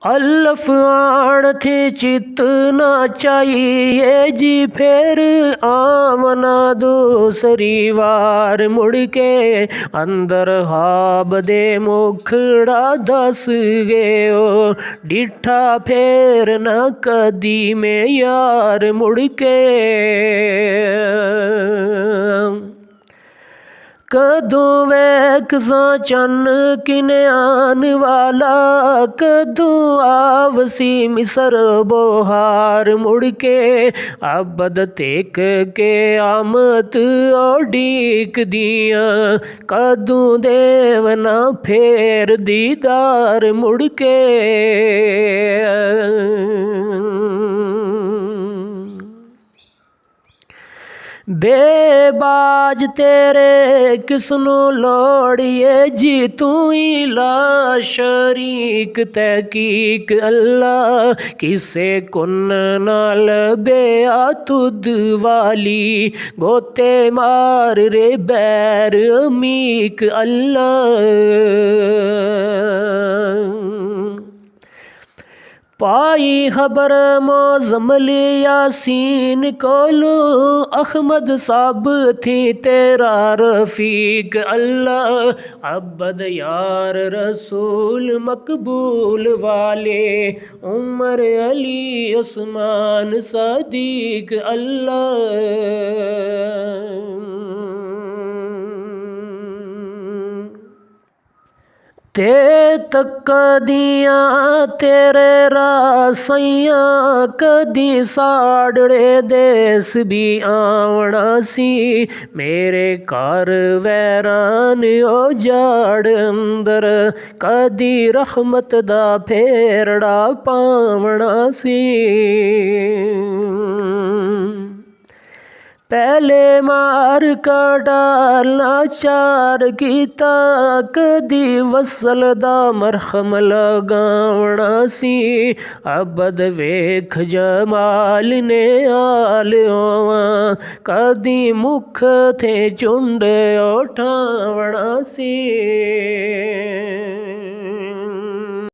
अल्फ आण थे चित ना चाहिए जी, फिर आमना दूसरी वार मुड़ के अंदर हाब दे मुखड़ा दस गयो, डिठा फिर न कदी में यार मुड़ के। कदों वैकसा चन किने आन वाला, कदों आवसी मिसर बोहार मुड़ के, अबद तेक के आमत ओडीक दिया, कदों देवना फेर दीदार मुड़ के। बेबाज तेरे किसनू लोड़िए जी, तू ही ला शरीक तहकीक अल्लाह, किसे कुन नाल बेआ तुद वाली, गोते मार रे बैर अमीक अल्लाह। पाई खबर मोजमल यासीन कोलो, अहमद साहब थी तेरा रफीक अल्लाह, अब्बद यार रसूल मकबूल वाले, उमर अली उस्मान सदीक अल्लाह। ते तक दियां तेरे रासैया, कदी साड़े देस भी आवना सी, मेरे घर वैरान उजाड़ अंदर, कदी रहमत दा फेरड़ा पावना सी। पहले मार का डालना चार कीता, कदी वसल दा मरहम लगावना सी, अबद वेख जमाल ने आल होवा, कदी मुख थे चुंड उठावना सी।